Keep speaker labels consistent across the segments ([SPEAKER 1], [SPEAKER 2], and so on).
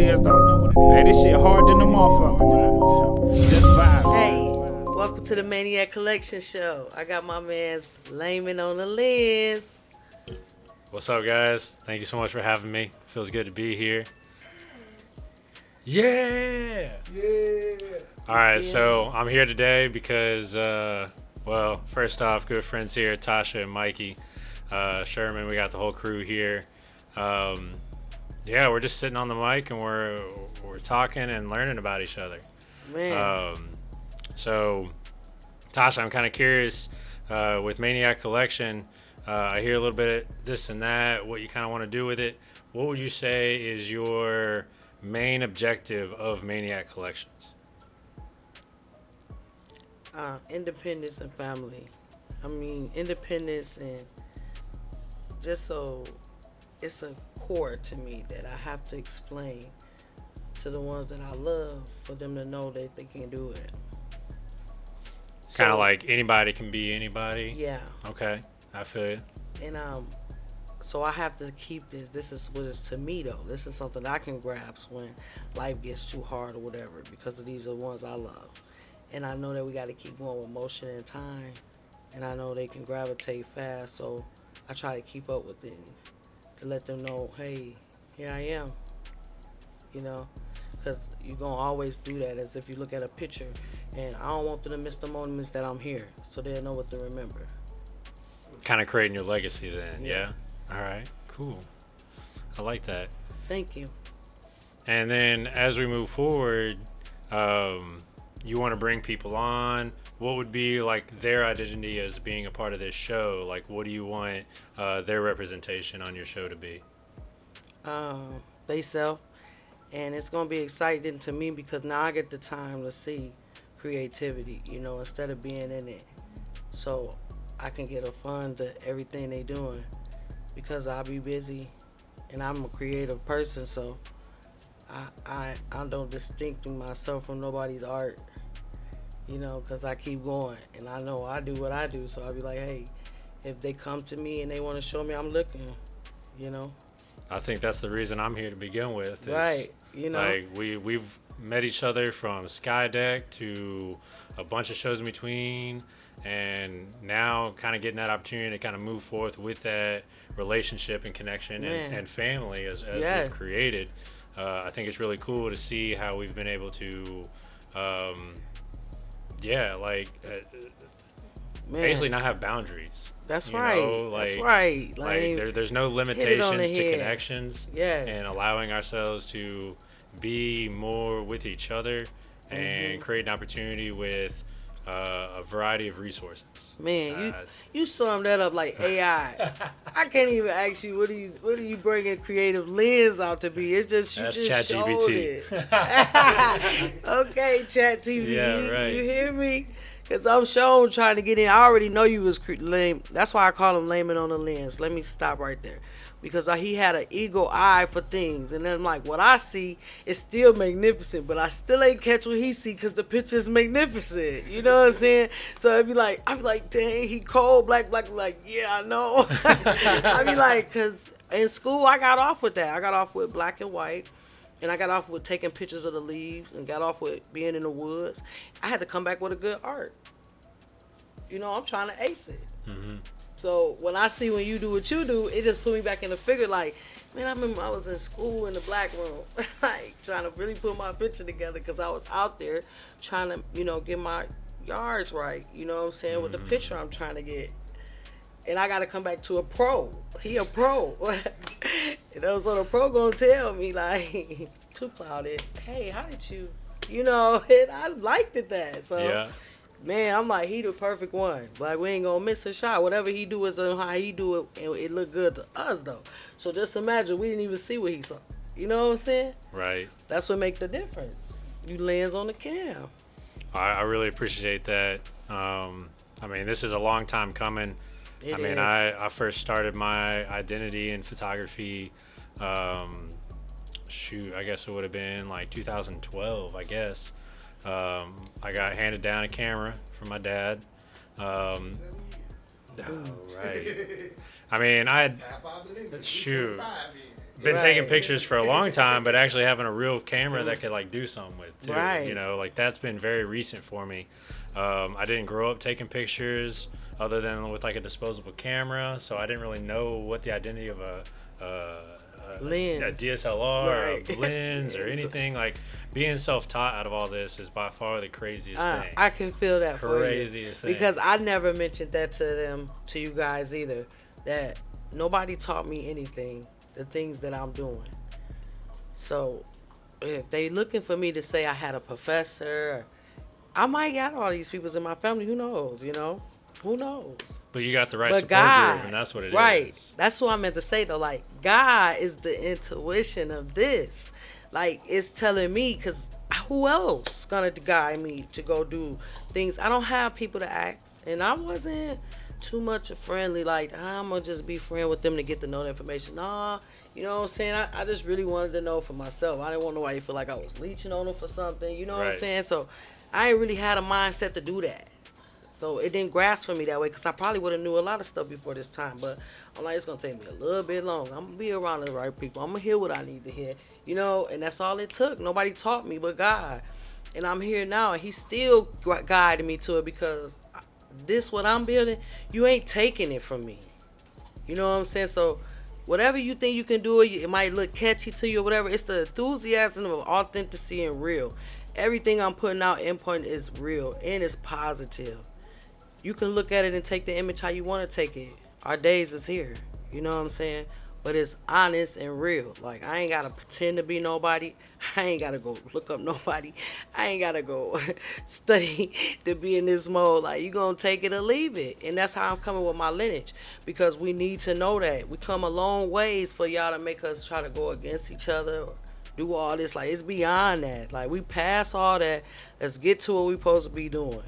[SPEAKER 1] it is though. Hey, this shit hard than the motherfucker, man. Just vibes.
[SPEAKER 2] Hey, welcome to the Maniac Collection Show. I got my man's Layman on the lens.
[SPEAKER 3] What's up, guys? Thank you so much for having me. Feels good to be here. Yeah! All right, so I'm here today because, well, first off, good friends here, Tasha and Mikey, Sherman. We got the whole crew here. Yeah, we're just sitting on the mic and we're talking and learning about each other.
[SPEAKER 2] Man.
[SPEAKER 3] So, Tasha, I'm kind of curious with Maniac Collection. I hear a little bit of this and that, what you kind of want to do with it. What would you say is your main objective of Maniac Collections?
[SPEAKER 2] Independence and family. I mean, independence and just so it's a core to me that I have to explain to the ones that I love for them to know that they can do it.
[SPEAKER 3] Kind of like anybody can be anybody?
[SPEAKER 2] Yeah.
[SPEAKER 3] Okay, I feel you.
[SPEAKER 2] And so I have to keep this. This is what is to me though. This is something I can grasp when life gets too hard or whatever, because these are the ones I love. And I know that we got to keep going with motion and time. And I know they can gravitate fast, so I try to keep up with things to let them know, hey, here I am. You know, because you're going to always do that as if you look at a picture. And I don't want them to miss the moments that I'm here, so they'll know what to remember.
[SPEAKER 3] Kind of creating your legacy then,
[SPEAKER 2] Yeah.
[SPEAKER 3] All right, cool. I like that.
[SPEAKER 2] Thank you.
[SPEAKER 3] And then as we move forward, you want to bring people on. What would be like their identity as being a part of this show? Like, what do you want their representation on your show to be?
[SPEAKER 2] They sell. And it's going to be exciting to me because now I get the time to see creativity, you know, instead of being in it. So I can get a fun to everything they doing because I'll be busy and I'm a creative person, so I don't distinct myself from nobody's art, you know, because I keep going and I know I do what I do. So I'll be like, hey, if they come to me and they want to show me, I'm looking, you know.
[SPEAKER 3] I think that's the reason I'm here to begin with.
[SPEAKER 2] Right, you know.
[SPEAKER 3] Like we've met each other from Skydeck to a bunch of shows in between, and now kind of getting that opportunity to kind of move forth with that relationship and connection and family as we've created. I think it's really cool to see how we've been able to, basically not have boundaries.
[SPEAKER 2] That's
[SPEAKER 3] you
[SPEAKER 2] right.
[SPEAKER 3] know?
[SPEAKER 2] That's right.
[SPEAKER 3] Like there's no limitations to connections.
[SPEAKER 2] Yes.
[SPEAKER 3] And allowing ourselves to be more with each other and create an opportunity with a variety of resources.
[SPEAKER 2] Man, you summed that up like AI. I can't even ask you what do you bring a creative lens out to be. It's just you just showed it. Okay, Chat TV.
[SPEAKER 3] Yeah, right.
[SPEAKER 2] You hear me? Because I'm sure trying to get in. I already know you was lame. That's why I call him layman on the lens. Let me stop right there. Because he had an eagle eye for things. And then I'm like, what I see is still magnificent. But I still ain't catch what he see because the picture is magnificent. You know what I'm saying? So I'd be like, dang, he cold, black. Like, yeah, I know. I'd be like, because in school I got off with that. I got off with black and white. And I got off with taking pictures of the leaves and got off with being in the woods. I had to come back with a good art. You know, I'm trying to ace it.
[SPEAKER 3] Mm-hmm.
[SPEAKER 2] So when I see when you do what you do, it just put me back in the figure like, man, I remember I was in school in the black room, like trying to really put my picture together because I was out there trying to, you know, get my yards right. You know what I'm saying? With the picture I'm trying to get. And I got to come back to a pro. He a pro. You know, so the pro gonna tell me like, too clouded. Hey, how did you? You know, and I liked it that. So,
[SPEAKER 3] Yeah.
[SPEAKER 2] man, I'm like, he the perfect one. Like, we ain't gonna miss a shot. Whatever he do is how he do it, and it look good to us though. So just imagine we didn't even see what he saw. You know what I'm saying?
[SPEAKER 3] Right.
[SPEAKER 2] That's what make the difference. You lands on the cam.
[SPEAKER 3] I really appreciate that. I mean, this is a long time coming.
[SPEAKER 2] It
[SPEAKER 3] I mean,
[SPEAKER 2] is.
[SPEAKER 3] I first started my identity in photography, I guess it would have been like 2012, I guess. I got handed down a camera from my dad. Right. I mean, shoot. been taking
[SPEAKER 2] Right.
[SPEAKER 3] pictures for a long time, but actually having a real camera that could like do something with too.
[SPEAKER 2] Right.
[SPEAKER 3] You know, like that's been very recent for me. I didn't grow up taking pictures other than with like a disposable camera, so I didn't really know what the identity of
[SPEAKER 2] Lens.
[SPEAKER 3] a DSLR or
[SPEAKER 2] Right.
[SPEAKER 3] a lens or anything. Like being self-taught out of all this is by far the craziest thing.
[SPEAKER 2] I can feel that for you.
[SPEAKER 3] Craziest thing.
[SPEAKER 2] Because I never mentioned that to you guys either. That nobody taught me anything, the things that I'm doing. So if they looking for me to say I had a professor, I might got all these people in my family. Who knows? You know, who knows?
[SPEAKER 3] But you got the right
[SPEAKER 2] But
[SPEAKER 3] support
[SPEAKER 2] God,
[SPEAKER 3] group, and that's what it is.
[SPEAKER 2] right. That's what I meant to say though. Like God is the intuition of this. Like it's telling me, cause who else gonna guide me to go do things? I don't have people to ask, and I wasn't too much friendly. Like I'm gonna just be friend with them to get to know the information. Nah, you know what I'm saying? I just really wanted to know for myself. I didn't want nobody to feel like I was leeching on them for something. You know what I'm
[SPEAKER 3] Right.
[SPEAKER 2] saying? So I ain't really had a mindset to do that. So it didn't grasp for me that way, because I probably would have knew a lot of stuff before this time. But I'm like, it's going to take me a little bit long. I'm going to be around the right people. I'm going to hear what I need to hear. You know, and that's all it took. Nobody taught me but God. And I'm here now, and he's still guiding me to it, because this, what I'm building, you ain't taking it from me. You know what I'm saying? So whatever you think you can do, it might look catchy to you or whatever. It's the enthusiasm of authenticity and real. Everything I'm putting out in point is real and it's positive. You can look at it and take the image how you want to take it. Our days is here. You know what I'm saying? But it's honest and real. Like, I ain't got to pretend to be nobody. I ain't got to go look up nobody. I ain't got to go study to be in this mode. Like, you going to take it or leave it. And that's how I'm coming with my lineage. Because we need to know that. We come a long ways for y'all to make us try to go against each other or do all this. Like, it's beyond that. Like, we pass all that. Let's get to what we supposed to be doing.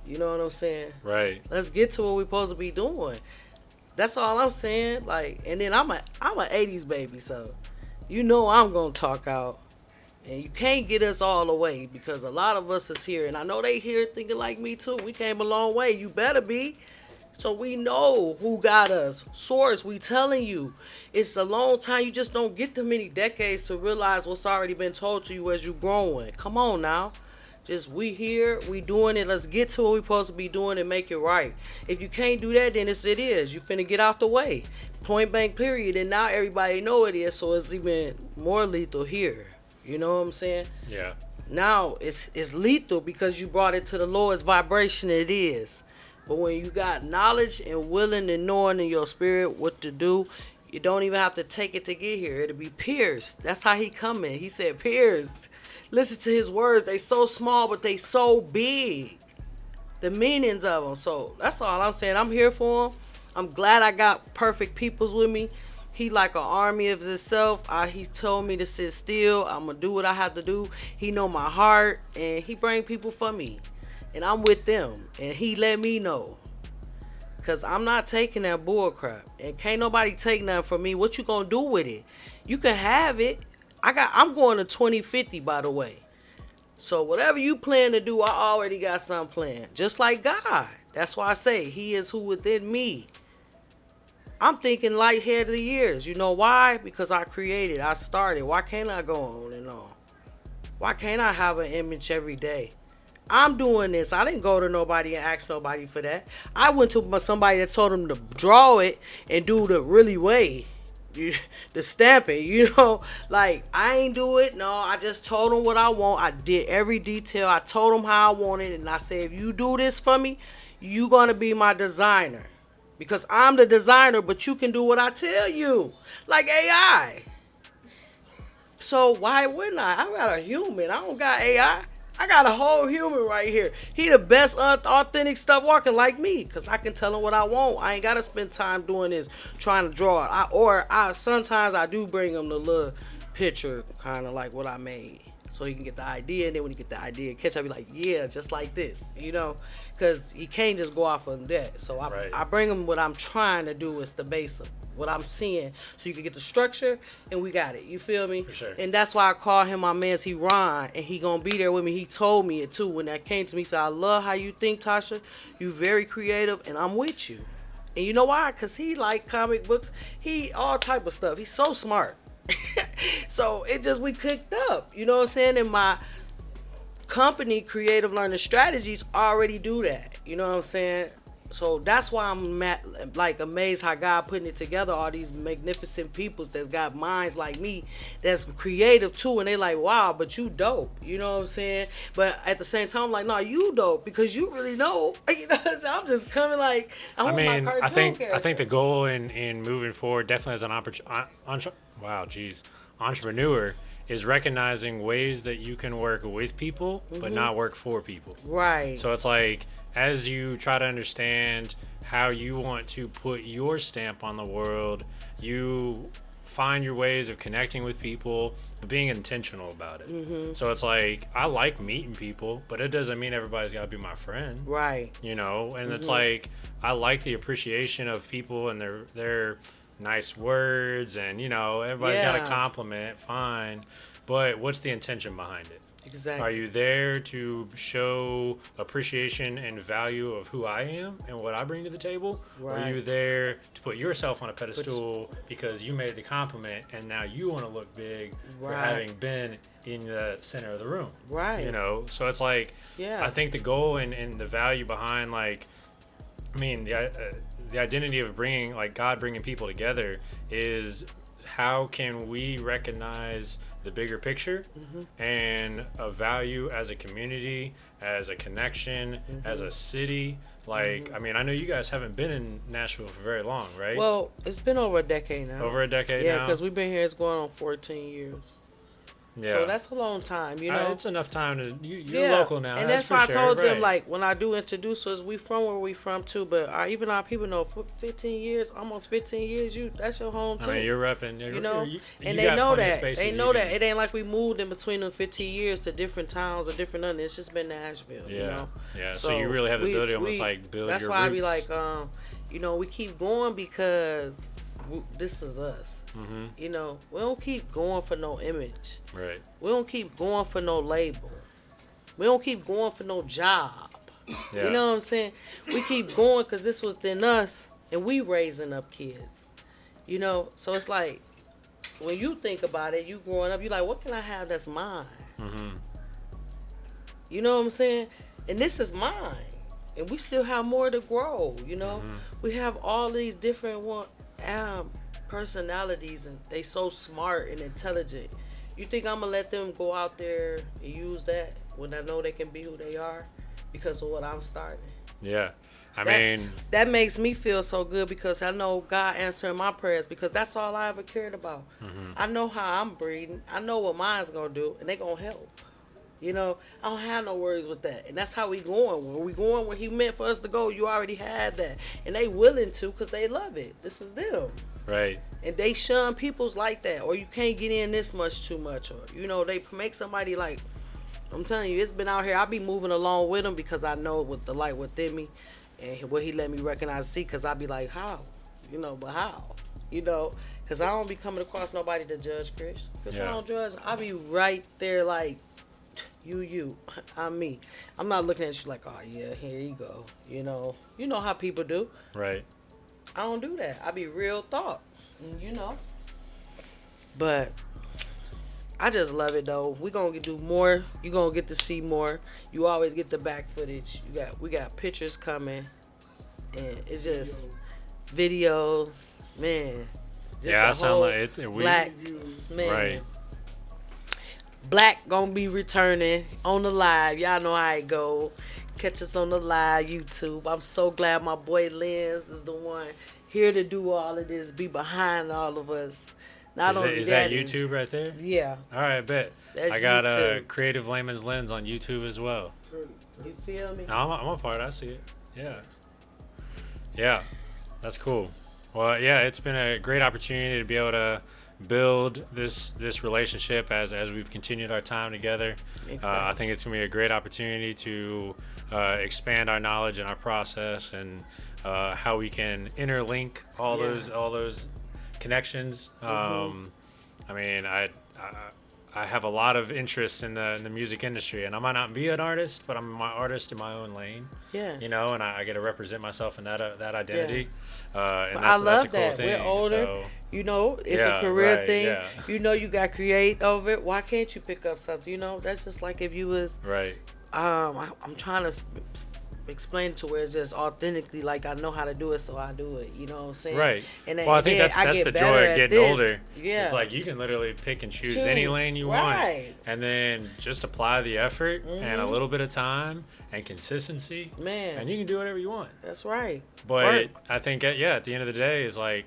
[SPEAKER 2] You know what I'm saying?
[SPEAKER 3] Right.
[SPEAKER 2] Let's get to what we're supposed to be doing. That's all I'm saying. Like, and then I'm a 80s baby, so you know I'm gonna talk out. And you can't get us all away, because a lot of us is here, and I know they here thinking like me too. We came a long way. You better be. So we know who got us. Source, we telling you. It's a long time. You just don't get the many decades to realize what's already been told to you as you growing. Come on now. Just we here, we doing it. Let's get to what we supposed to be doing and make it right. If you can't do that, then it is. You finna get out the way. Point blank period. And now everybody know it is, so it's even more lethal here. You know what I'm saying?
[SPEAKER 3] Yeah.
[SPEAKER 2] Now it's lethal because you brought it to the lowest vibration it is. But when you got knowledge and willing and knowing in your spirit what to do, you don't even have to take it to get here. It'll be pierced. That's how he coming. He said pierced. Listen to his words. They so small, but they so big. The meanings of them. So that's all I'm saying. I'm here for him. I'm glad I got perfect peoples with me. He like an army of himself. He told me to sit still. I'm going to do what I have to do. He know my heart, and he bring people for me. And I'm with them. And he let me know. Because I'm not taking that bull crap. And can't nobody take nothing from me. What you going to do with it? You can have it. I'm going to 2050, by the way. So whatever you plan to do, I already got something planned. Just like God. That's why I say he is who within me. I'm thinking light head of the years. You know why? Because I created. I started. Why can't I go on and on? Why can't I have an image every day? I'm doing this. I didn't go to nobody and ask nobody for that. I went to somebody that told them to draw it and do the really way. The stamping, you know, like I ain't do it. No, I just told them what I want. I did every detail. I told them how I wanted it, and I said, if you do this for me, you gonna be my designer, because I'm the designer. But you can do what I tell you, like AI. So why wouldn't I? I got a human. I don't got AI. I got a whole human right here. He the best authentic stuff walking like me, because I can tell him what I want. I ain't got to spend time doing this, trying to draw it. Sometimes I do bring him the little picture, kind of like what I made, so he can get the idea. And then when he get the idea, catch up, be like, yeah, just like this, you know, because he can't just go off of that. So I bring him what I'm trying to do is the base of what I'm seeing, so you can get the structure, and we got it. You feel me?
[SPEAKER 3] For sure.
[SPEAKER 2] And that's why I call him my man's. He Ron, and he gonna be there with me. He told me it too when that came to me. He said, I love how you think, Tasha. You very creative, and I'm with you. And you know why? Because he like comic books. He all type of stuff. He's so smart. So it just, we cooked up. You know what I'm saying? And my company, Creative Learning Strategies, already do that. You know what I'm saying? So that's why I'm like amazed how God putting it together, all these magnificent people that's got minds like me, that's creative too, and they like, wow, but you dope. You know what I'm saying? But at the same time, I'm like, no, you dope because you really know. You know what I'm saying? I'm just coming like, I want my cartoon character.
[SPEAKER 3] I think the goal in moving forward, definitely as an entrepreneur, is recognizing ways that you can work with people but not work for people.
[SPEAKER 2] Right.
[SPEAKER 3] So it's like, as you try to understand how you want to put your stamp on the world, you find your ways of connecting with people, but being intentional about it. So it's like, I like meeting people, but it doesn't mean everybody's got to be my friend.
[SPEAKER 2] Right.
[SPEAKER 3] You know, and it's like, I like the appreciation of people and their nice words, and you know, everybody's got a compliment, fine, but what's the intention behind it?
[SPEAKER 2] Exactly.
[SPEAKER 3] Are you there to show appreciation and value of who I am and what I bring to the table? Right. Or are you there to put yourself on a pedestal because you made the compliment and now you want to look big for having been in the center of the room?
[SPEAKER 2] Right.
[SPEAKER 3] You know, so it's like, I think the goal and the value behind, like, I mean, the identity of bringing, like, God bringing people together is, how can we recognize the bigger picture and a value as a community, as a connection, as a city? Like, I mean, I know you guys haven't been in Nashville for very long, right?
[SPEAKER 2] Well, it's been over a decade now.
[SPEAKER 3] Over a decade now?
[SPEAKER 2] Yeah, because we've been here, it's going on 14 years. Yeah. So that's a long time, you know.
[SPEAKER 3] It's enough time to, you're local now.
[SPEAKER 2] And that's why I told them, like, when I do introduce us, we from where we from too, but even our people know for 15 years, almost 15 years, that's your home too.
[SPEAKER 3] I mean, you're repping,
[SPEAKER 2] you know, and they know that. They know that. It ain't like we moved in between them 15 years to different towns or different nothing. It's just been Nashville, you know.
[SPEAKER 3] Yeah, so you really have the ability to almost like build your roots.
[SPEAKER 2] That's why I be like, you know, we keep going because this is us. You know, we don't keep going for no image.
[SPEAKER 3] Right.
[SPEAKER 2] We don't keep going for no label. We don't keep going for no job. Yeah. You know what I'm saying? We keep going because this was within us, and we raising up kids. You know, so it's like, when you think about it, you growing up, you like, what can I have that's mine? You know what I'm saying? And this is mine, and we still have more to grow. You know, we have all these different personalities, and they so smart and intelligent. You think I'm gonna let them go out there and use that when I know they can be who they are because of what I'm starting?
[SPEAKER 3] Yeah. I mean,
[SPEAKER 2] that makes me feel so good because I know God answering my prayers, because that's all I ever cared about. I know how I'm breeding. I know what mine's gonna do, and they gonna help. You know, I don't have no worries with that. And that's how we going. When we going where he meant for us to go, you already had that. And they willing to because they love it. This is them.
[SPEAKER 3] Right.
[SPEAKER 2] And they shun people's like that. Or you can't get in this much too much. Or, you know, they make somebody like, I'm telling you, it's been out here. I be moving along with them because I know with the light within me and what he let me recognize and see, because I be like, how? You know, but how? You know, because I don't be coming across nobody to judge Chris. Because I don't judge. I be right there like, I'm me. I'm not looking at you like, oh yeah, here you go. You know how people do.
[SPEAKER 3] Right.
[SPEAKER 2] I don't do that. I be real thought, you know. But I just love it though. We gonna do more. You gonna get to see more. You always get the back footage. We got pictures coming, and it's just videos, man. Just
[SPEAKER 3] I sound like it.
[SPEAKER 2] Black man.
[SPEAKER 3] Right.
[SPEAKER 2] Black gonna be returning on the live. Y'all know how it go. Catch us on the live YouTube. I'm so glad my boy Lens is the one here to do all of this, be behind all of us.
[SPEAKER 3] Is that YouTube right there?
[SPEAKER 2] Yeah.
[SPEAKER 3] All right, bet.
[SPEAKER 2] That's
[SPEAKER 3] I got
[SPEAKER 2] YouTube.
[SPEAKER 3] Creative Layman's Lens on YouTube as well.
[SPEAKER 2] You feel me?
[SPEAKER 3] No, I'm a part. I see it. Yeah. Yeah. That's cool. Well, yeah, it's been a great opportunity to be able to build this relationship as we've continued our time together. I think it's gonna be a great opportunity to expand our knowledge and our process, and how we can interlink all those connections. I mean, I have a lot of interest in the music industry, and I might not be an artist, but I'm an artist in my own lane.
[SPEAKER 2] Yeah.
[SPEAKER 3] You know, and I get to represent myself in that identity. And
[SPEAKER 2] I love
[SPEAKER 3] that's a cool
[SPEAKER 2] that.
[SPEAKER 3] thing.
[SPEAKER 2] We're older.
[SPEAKER 3] So,
[SPEAKER 2] You know, it's
[SPEAKER 3] Yeah,
[SPEAKER 2] a career
[SPEAKER 3] right,
[SPEAKER 2] thing.
[SPEAKER 3] yeah.
[SPEAKER 2] You know, you got create over it. Why can't you pick up something? You know, that's just like if you was.
[SPEAKER 3] Right.
[SPEAKER 2] I'm trying to explain it to where it's just authentically like I know how to do it, so I do it. You know what I'm saying?
[SPEAKER 3] Right.
[SPEAKER 2] And
[SPEAKER 3] Well, I think that's
[SPEAKER 2] get
[SPEAKER 3] the
[SPEAKER 2] better
[SPEAKER 3] joy
[SPEAKER 2] at
[SPEAKER 3] of getting
[SPEAKER 2] this.
[SPEAKER 3] older.
[SPEAKER 2] Yeah.
[SPEAKER 3] It's like you can literally pick and choose any lane you
[SPEAKER 2] Right.
[SPEAKER 3] want, and then just apply the effort and a little bit of time and consistency,
[SPEAKER 2] Man.
[SPEAKER 3] and you can do whatever you want.
[SPEAKER 2] That's right.
[SPEAKER 3] But
[SPEAKER 2] Work.
[SPEAKER 3] I think, at the end of the day, is like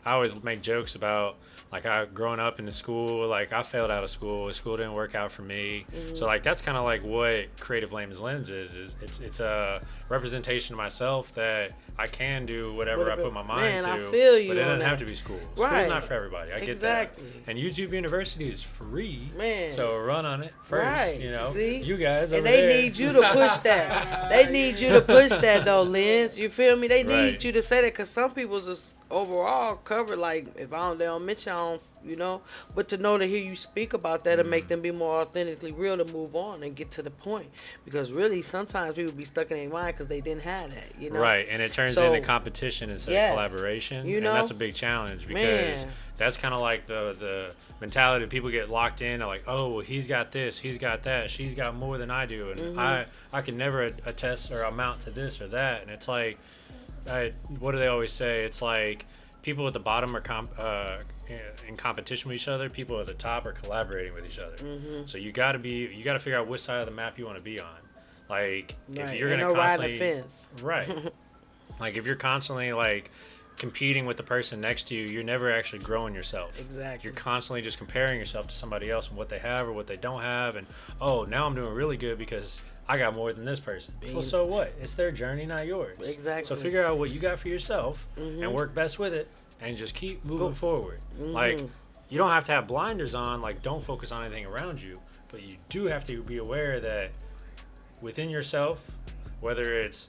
[SPEAKER 3] I always make jokes about like I growing up in the school, like I failed out of school. School didn't work out for me. So like that's kind of like what Creative Layman's Lens is it's a representation of myself that I can do whatever I put my mind to.
[SPEAKER 2] I feel you
[SPEAKER 3] but it doesn't
[SPEAKER 2] on
[SPEAKER 3] have
[SPEAKER 2] that.
[SPEAKER 3] to be school.
[SPEAKER 2] Right.
[SPEAKER 3] School's not for everybody. I get
[SPEAKER 2] Exactly.
[SPEAKER 3] that. And YouTube University is free.
[SPEAKER 2] Man.
[SPEAKER 3] So run on it first.
[SPEAKER 2] Right.
[SPEAKER 3] You know,
[SPEAKER 2] See?
[SPEAKER 3] you guys
[SPEAKER 2] And
[SPEAKER 3] over
[SPEAKER 2] they
[SPEAKER 3] there.
[SPEAKER 2] need you to push that. They need you to push that though, Lens. You feel me? They need
[SPEAKER 3] Right.
[SPEAKER 2] you to say that because some people's just overall covered. Like if they don't mention, I don't, you know. But to know to hear you speak about that and make them be more authentically real to move on and get to the point. Because really, sometimes people be stuck in their mind because they didn't have that. You know.
[SPEAKER 3] Right, and it turns
[SPEAKER 2] So,
[SPEAKER 3] into competition instead
[SPEAKER 2] yes,
[SPEAKER 3] of collaboration,
[SPEAKER 2] you
[SPEAKER 3] and
[SPEAKER 2] know?
[SPEAKER 3] that's a big challenge because
[SPEAKER 2] Man.
[SPEAKER 3] that's kind of like the mentality that people get locked in. Like, oh, well, he's got this, he's got that, she's got more than I do, and I can never attest or amount to this or that. And it's like, what do they always say? It's like people at the bottom are in competition with each other. People at the top are collaborating with each other. So you got to figure out which side of the map you want to be on. Like if you're gonna constantly
[SPEAKER 2] fence.
[SPEAKER 3] right, like if you're constantly like competing with the person next to you, you're never actually growing yourself.
[SPEAKER 2] Exactly.
[SPEAKER 3] You're constantly just comparing yourself to somebody else and what they have or what they don't have, and oh, now I'm doing really good because I got more than this person. Well, so what? It's their journey, not yours.
[SPEAKER 2] Exactly.
[SPEAKER 3] So figure out what you got for yourself and work best with it, and just keep moving forward. Like you don't have to have blinders on. Like don't focus on anything around you, but you do have to be aware that within yourself, whether it's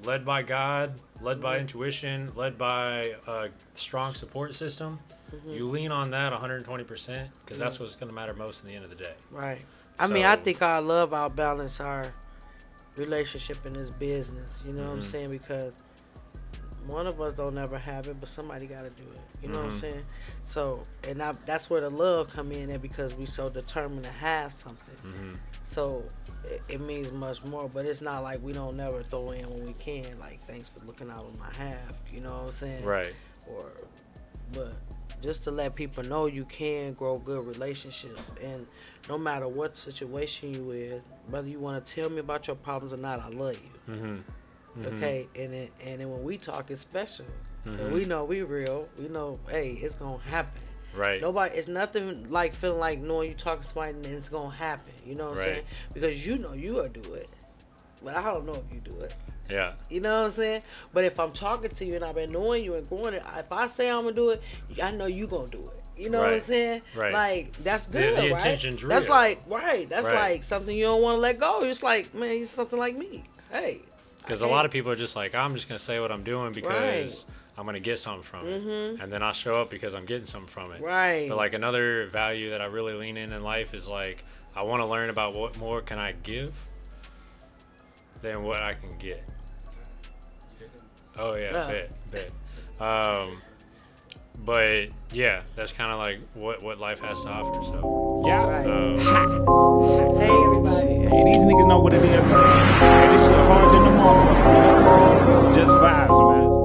[SPEAKER 3] led by God, led by intuition, led by a strong support system, you lean on that 120% because that's what's going to matter most in the end of the day.
[SPEAKER 2] Right. I mean, I think our love outbalance our relationship in this business. You know what I'm saying? Because one of us don't ever have it, but somebody got to do it. You know what I'm saying? So, and that's where the love come in there because we so determined to have something. So it means much more, but it's not like we don't never throw in when we can. Like, thanks for looking out on my half. You know what I'm saying?
[SPEAKER 3] Right.
[SPEAKER 2] But just to let people know you can grow good relationships, and no matter what situation you in, whether you want to tell me about your problems or not, I love you. Okay, and then when we talk, it's special. And we know we real. We know, hey, it's gonna happen.
[SPEAKER 3] Right.
[SPEAKER 2] It's nothing like feeling like knowing you talking to somebody and it's gonna happen. You know what I'm saying? Because you know you will do it, but I don't know if you do it.
[SPEAKER 3] Yeah.
[SPEAKER 2] You know what I'm saying? But if I'm talking to you and I've been knowing you and going, if I say I'm gonna do it, I know you gonna do it. You know what I'm saying?
[SPEAKER 3] Right.
[SPEAKER 2] Like that's good,
[SPEAKER 3] The
[SPEAKER 2] right?
[SPEAKER 3] intention's real.
[SPEAKER 2] That's like That's
[SPEAKER 3] Right.
[SPEAKER 2] like something you don't want to let go. It's like, man, he's something like me. Hey.
[SPEAKER 3] Because a lot of people are just like, I'm just going to say what I'm doing because I'm going to get something from it. And then I'll show up because I'm getting something from it.
[SPEAKER 2] Right.
[SPEAKER 3] But like another value that I really lean in life is like, I want to learn about what more can I give than what I can get. Oh yeah, bet. But yeah, that's kind of like what life has to offer. So
[SPEAKER 1] Yeah.
[SPEAKER 2] Hey everybody.
[SPEAKER 1] Hey, these niggas know what it is, though. Hey, this shit hard than the motherfucker, man. Just vibes, man.